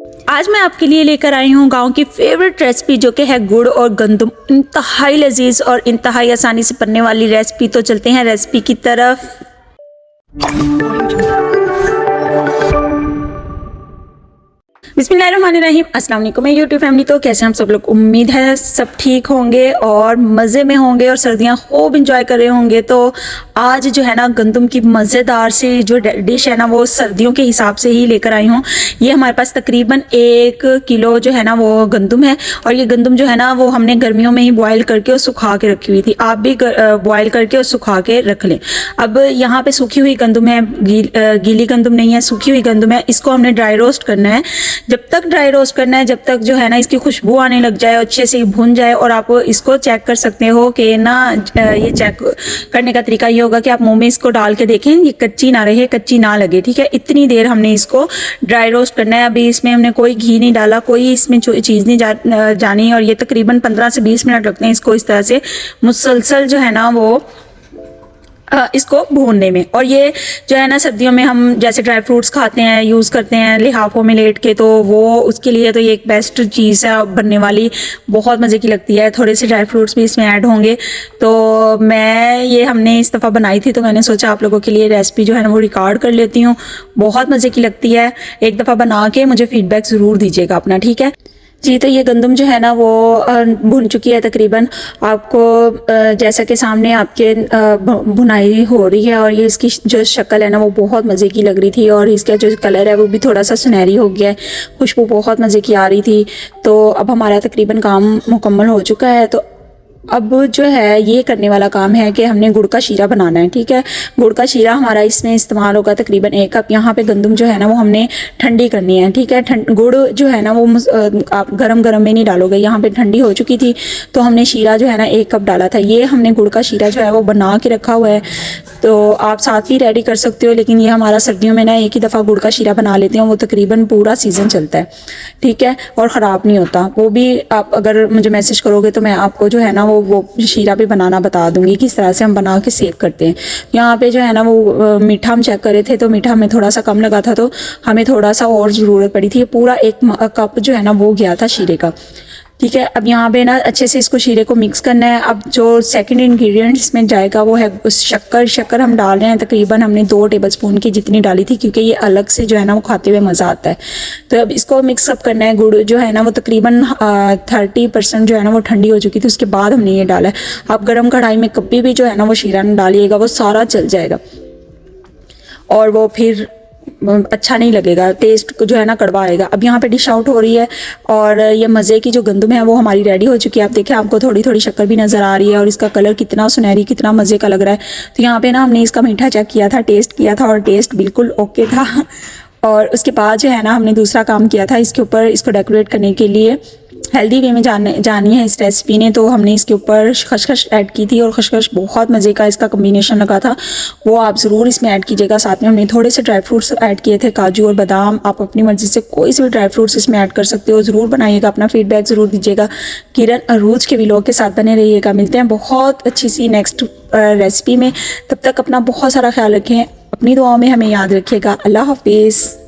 आज मैं आपके लिए लेकर आई हूँ गांव की फेवरेट रेसिपी जो कि है गुड़ और गंदम। इंतहाई लजीज और इंतहाई आसानी से बनने वाली रेसिपी। तो चलते हैं रेसिपी की तरफ। बिस्मिल्लाहिर्रहमानिर्रहीम। अस्सलाम वालेकुम यूट्यूब फैमिली। तो कैसे हम सब लोग, उम्मीद है सब ठीक होंगे और मज़े में होंगे और सर्दियाँ खूब इंजॉय कर रहे होंगे। तो आज जो है ना गंदम की मज़ेदार सी जो डिश है ना वो सर्दियों के हिसाब से ही लेकर आई हूँ। ये हमारे पास तकरीबन 1 किलो जो है ना वो गंदम है और ये गंदम जो है ना वो हमने गर्मियों में ही बॉयल करके और सुखा के रखी हुई थी। आप भी बॉयल करके और सुखा के रख लें। अब यहाँ पे सूखी हुई गंदम है, गीली गंदम नहीं है, सूखी हुई गंदम है। इसको हमने ड्राई रोस्ट करना है। जब तक ड्राई रोस्ट करना है, जब तक जो है ना इसकी खुशबू आने लग जाए, अच्छे से भुन जाए। और आप इसको चेक कर सकते हो कि ना ये चेक करने का तरीका ये होगा कि आप मुंह में इसको डाल के देखें, ये कच्ची ना रहे, कच्ची ना लगे। ठीक है, इतनी देर हमने इसको ड्राई रोस्ट करना है। अभी इसमें हमने कोई घी नहीं डाला, कोई इसमें चीज़ नहीं जानी। और ये तकरीबन 15 से 20 मिनट लगते हैं इसको इस तरह से मुसलसल जो है ना वो इसको भूनने में। और ये जो है ना सर्दियों में हम जैसे ड्राई फ्रूट्स खाते हैं, यूज़ करते हैं लिहाफों में लेट के, तो वो उसके लिए तो ये एक बेस्ट चीज़ है बनने वाली, बहुत मज़े की लगती है। थोड़े से ड्राई फ्रूट्स भी इसमें ऐड होंगे। तो मैं ये हमने इस दफ़ा बनाई थी, तो मैंने सोचा आप लोगों के लिए रेसिपी जो है ना वो रिकॉर्ड कर लेती हूँ। बहुत मज़े की लगती है। एक दफ़ा बना के मुझे फीडबैक ज़रूर दीजिएगा अपना, ठीक है जी। तो ये गंदम जो है ना वो भुन चुकी है तकरीबन। आपको जैसा कि सामने आपके भुनाई हो रही है और ये इसकी जो शक्ल है ना वो बहुत मज़े की लग रही थी। और इसका जो कलर है वो भी थोड़ा सा सुनहरी हो गया है, खुशबू बहुत मज़े की आ रही थी। तो अब हमारा तकरीबन काम मुकम्मल हो चुका है। तो अब जो है ये करने वाला काम है कि हमने गुड़ का शीरा बनाना है। ठीक है, गुड़ का शीरा हमारा इसमें इस्तेमाल होगा तकरीबन 1 कप। यहाँ पे गंदम जो है ना वो हमने ठंडी करनी है। ठीक है, गुड़ जो है ना वो आप गरम में नहीं डालोगे। यहाँ पे ठंडी हो चुकी थी तो हमने शीरा जो है ना 1 कप डाला था। ये हमने गुड़ का शीरा जो है वो बना के रखा हुआ है, तो आप साथ भी रेडी कर सकते हो। लेकिन ये हमारा सर्दियों में ना एक ही दफ़ा गुड़ का शीरा बना लेते हैं, वो तकरीबन पूरा सीज़न चलता है। ठीक है, और ख़राब नहीं होता। वो भी आप अगर मुझे मैसेज करोगे तो मैं आपको जो है ना वो शीरा भी बनाना बता दूंगी, किस तरह से हम बना के सेव करते हैं। यहाँ पे जो है ना वो मीठा हम चेक करे थे तो मीठा हमें थोड़ा सा कम लगा था, तो हमें थोड़ा सा और ज़रूरत पड़ी थी। पूरा 1 कप जो है ना वो गया था शीरे का। ठीक है, अब यहाँ पे ना अच्छे से इसको शीरे को मिक्स करना है। अब जो सेकंड इंग्रेडिएंट इसमें जाएगा वो है शक्कर हम डाल रहे हैं। तकरीबन हमने 2 टेबलस्पून की जितनी डाली थी, क्योंकि ये अलग से जो है ना वो खाते हुए मज़ा आता है। तो अब इसको मिक्सअप करना है। गुड़ जो है ना वो तकरीबन 30% जो है ना वो ठंडी हो चुकी थी, उसके बाद हमने ये डाला है। आप गर्म कढ़ाई में कभी भी जो है ना वो शीरा न डालिएगा, वो सारा जल जाएगा और वो फिर अच्छा नहीं लगेगा, टेस्ट जो है ना कड़वा आएगा। अब यहाँ पे डिश आउट हो रही है और ये मज़े की जो गंदम है वो हमारी रेडी हो चुकी है। आप देखें, आपको थोड़ी थोड़ी शक्कर भी नज़र आ रही है और इसका कलर कितना सुनहरी, कितना मज़े का लग रहा है। तो यहाँ पे ना हमने इसका मीठा चेक किया था, टेस्ट किया था और टेस्ट बिल्कुल ओके था। और उसके बाद जो है ना हमने दूसरा काम किया था इसके ऊपर, इसको डेकोरेट करने के लिए हेल्दी वे में जानी है इस रेसिपी ने, तो हमने इसके ऊपर खसखस ऐड की थी। और खसखस बहुत मज़े का इसका कम्बिनेशन लगा था, वो आप ज़रूर इसमें ऐड कीजिएगा। साथ में हमने थोड़े से ड्राई फ्रूट्स ऐड किए थे, काजू और बादाम। आप अपनी मर्ज़ी से कोई से भी ड्राई फ्रूट्स इसमें ऐड कर सकते हो। ज़रूर बनाइएगा, अपना फीडबैक ज़रूर दीजिएगा। किरण अरूज के व्लॉग के साथ बने रहिएगा। मिलते हैं बहुत अच्छी सी नेक्स्ट रेसिपी में। तब तक अपना बहुत सारा ख्याल रखें, अपनी दुआओं में हमें याद रखिएगा। अल्लाह हाफिज़।